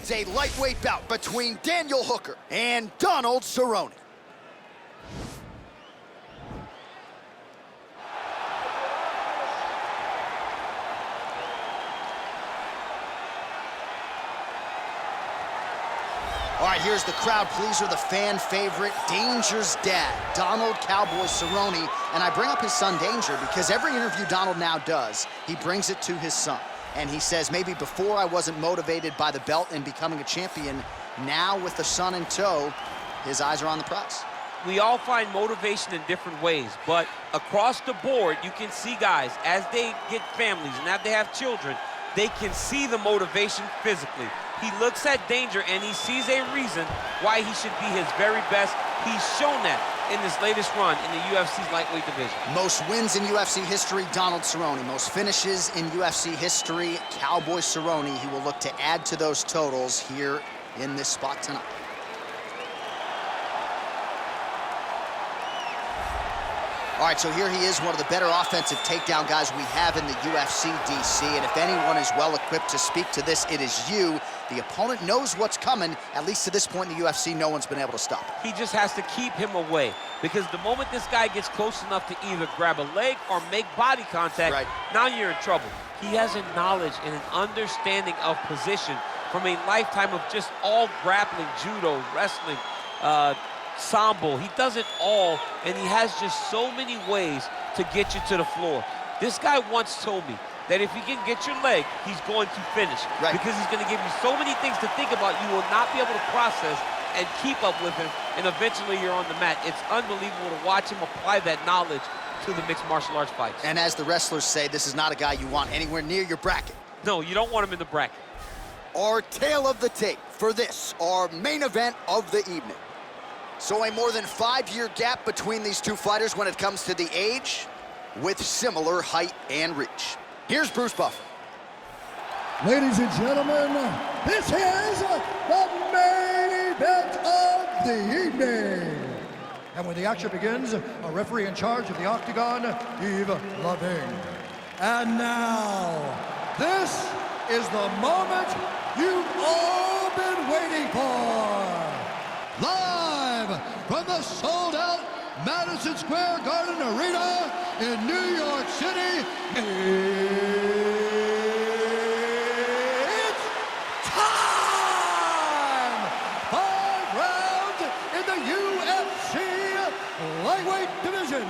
It's a lightweight bout between Daniel Hooker and Donald Cerrone. All right, here's the crowd pleaser, the fan favorite, Danger's dad, Donald Cowboy Cerrone. And I bring up his son Danger because every interview Donald now does, he brings it to his son. And he says, maybe before I wasn't motivated by the belt and becoming a champion, now with the son in tow, his eyes are on the prize. We all find motivation in different ways, but across the board, you can see guys, as they get families and as they have children, they can see the motivation physically. He looks at Danger and he sees a reason why he should be his very best. He's shown that in this latest run in the UFC's lightweight division. Most wins in UFC history, Donald Cerrone. Most finishes in UFC history, Cowboy Cerrone. He will look to add to those totals here in this spot tonight. All right, so here he is, one of the better offensive takedown guys we have in the UFC, DC. And if anyone is well-equipped to speak to this, it is you. The opponent knows what's coming. At least to this point in the UFC, no one's been able to stop him. He just has to keep him away, because the moment this guy gets close enough to either grab a leg or make body contact, now you're in trouble. He has a knowledge and an understanding of position from a lifetime of just all grappling, judo, wrestling, sambo. He does it all, and he has just so many ways to get you to the floor. This guy once told me that if he can get your leg, he's going to finish. Because he's going to give you so many things to think about, you will not be able to process and keep up with him, and eventually you're on the mat. It's unbelievable to watch him apply that knowledge to the mixed martial arts fights. And as the wrestlers say, this is not a guy you want anywhere near your bracket. No, you don't want him in the bracket. Our tale of the tape for this, our main event of the evening. So a more than 5-year gap between these two fighters when it comes to the age, with similar height and reach. Here's Bruce Buffer. Ladies and gentlemen, this is the main event of the evening. And when the action begins, a referee in charge of the Octagon, Yves Lavigne. And now, this is the moment you've all been waiting for. Live from the sold-out Madison Square Garden Arena in New York City, it's time! 5 rounds in the UFC lightweight division.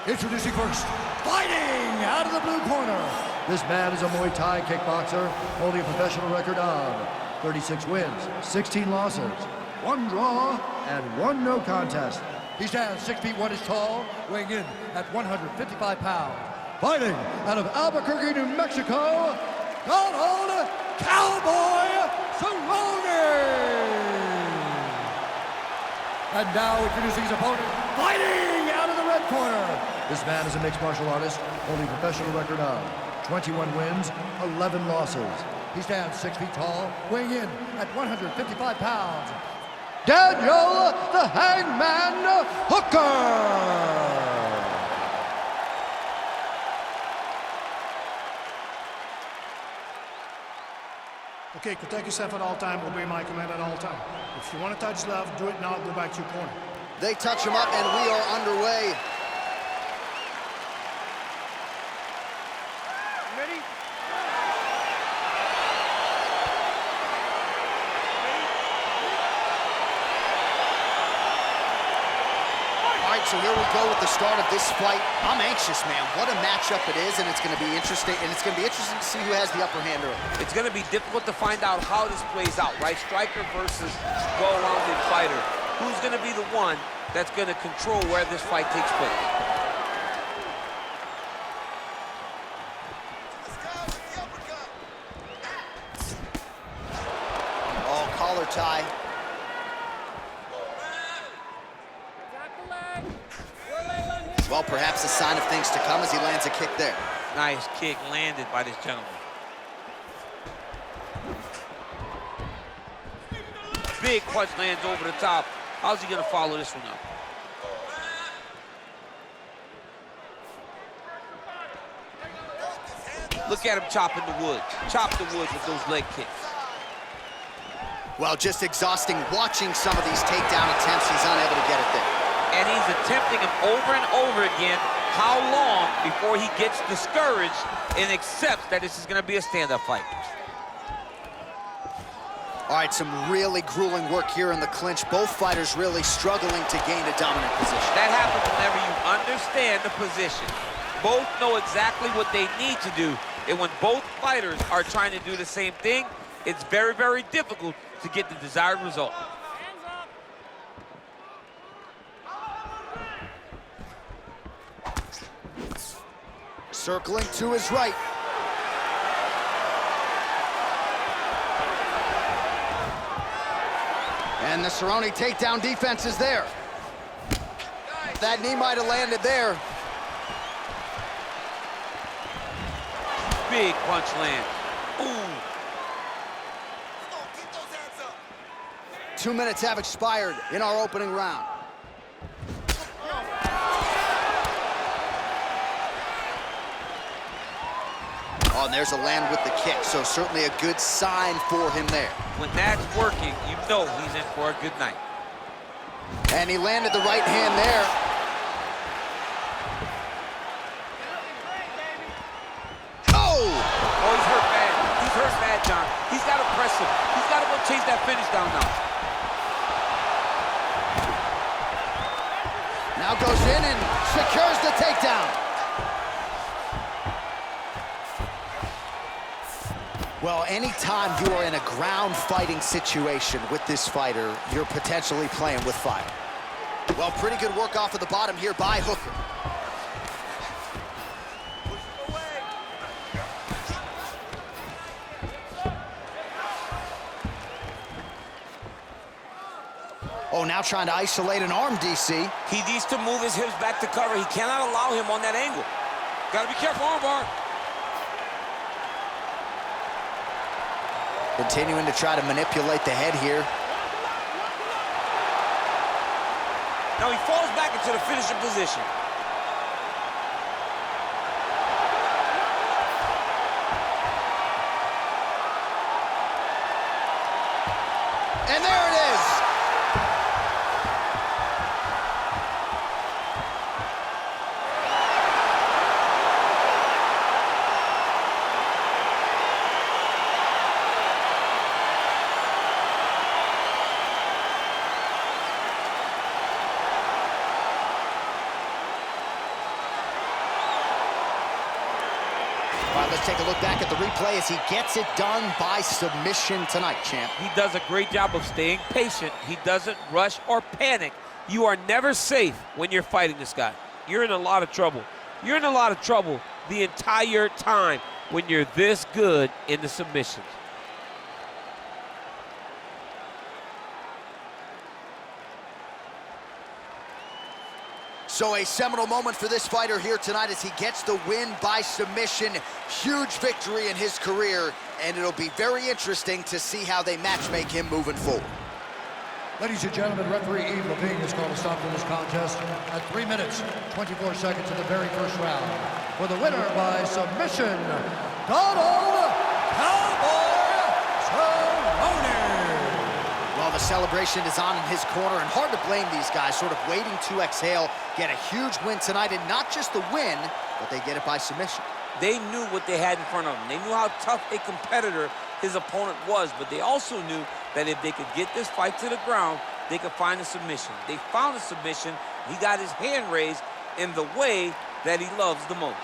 Introducing first, fighting out of the blue corner. This man is a Muay Thai kickboxer holding a professional record of 36 wins, 16 losses, 1 draw, and 1 no contest. He stands 6 feet 1 inches tall, weighing in at 155 pounds. Fighting out of Albuquerque, New Mexico, Donald Cowboy Cerrone. And now introducing his opponent, fighting out of the red corner. This man is a mixed martial artist, holding a professional record of 21 wins, 11 losses. He stands 6 feet tall, weighing in at 155 pounds. Daniel the Hangman Hooker. Okay, protect yourself at all time, obey my command at all time. If you want to touch love, do it now, go back to your corner. They touch him up and we are underway. Ready? So here we go with the start of this fight. I'm anxious, man. What a matchup it is, and it's going to be interesting. And it's going to be interesting to see who has the upper hand early. It's going to be difficult to find out how this plays out, right? Striker versus go-around fighter. Who's going to be the one that's going to control where this fight takes place? Oh, collar tie. Well, perhaps a sign of things to come as he lands a kick there. Nice kick landed by this gentleman. Big punch lands over the top. How's he gonna follow this one up? Look at him chopping the wood. Chop the wood with those leg kicks. Well, just exhausting watching some of these takedown attempts. He's unable to get it there. And he's attempting them over and over again. How long before he gets discouraged and accepts that this is going to be a stand-up fight? All right, some really grueling work here in the clinch. Both fighters really struggling to gain a dominant position. That happens whenever you understand the position. Both know exactly what they need to do. And when both fighters are trying to do the same thing, it's very, very difficult to get the desired result. Circling to his right. And the Cerrone takedown defense is there. That knee might have landed there. Big punch land. Ooh. 2 minutes have expired in our opening round. Oh, and there's a land with the kick, so certainly a good sign for him there. When that's working, you know he's in for a good night. And he landed the right hand there. Oh! Oh, he's hurt bad. He's hurt bad, John. He's got to press him. He's got to go chase that finish down now. Now goes in and secures the takedown. Well, anytime you are in a ground fighting situation with this fighter, you're potentially playing with fire. Well, pretty good work off of the bottom here by Hooker. Oh, now trying to isolate an arm, DC. He needs to move his hips back to cover. He cannot allow him on that angle. Got to be careful, armbar. Continuing to try to manipulate the head here. Now he falls back into the finishing position. And there it is. All right, let's take a look back at the replay as he gets it done by submission tonight, champ. He does a great job of staying patient. He doesn't rush or panic. You are never safe when you're fighting this guy. You're in a lot of trouble. You're in a lot of trouble the entire time when you're this good in the submissions. So a seminal moment for this fighter here tonight as he gets the win by submission. Huge victory in his career, and it'll be very interesting to see how they matchmake him moving forward. Ladies and gentlemen, referee Yves Levine has called a stop to this contest at 3 minutes, 24 seconds of the very first round. For the winner by submission, Donald Cowboy Cerrone. Well, the celebration is on in his corner, and hard to blame these guys, sort of waiting to exhale, get a huge win tonight, and not just the win, but they get it by submission. They knew what they had in front of them. They knew how tough a competitor his opponent was, but they also knew that if they could get this fight to the ground, they could find a submission. They found a submission. He got his hand raised in the way that he loves the most.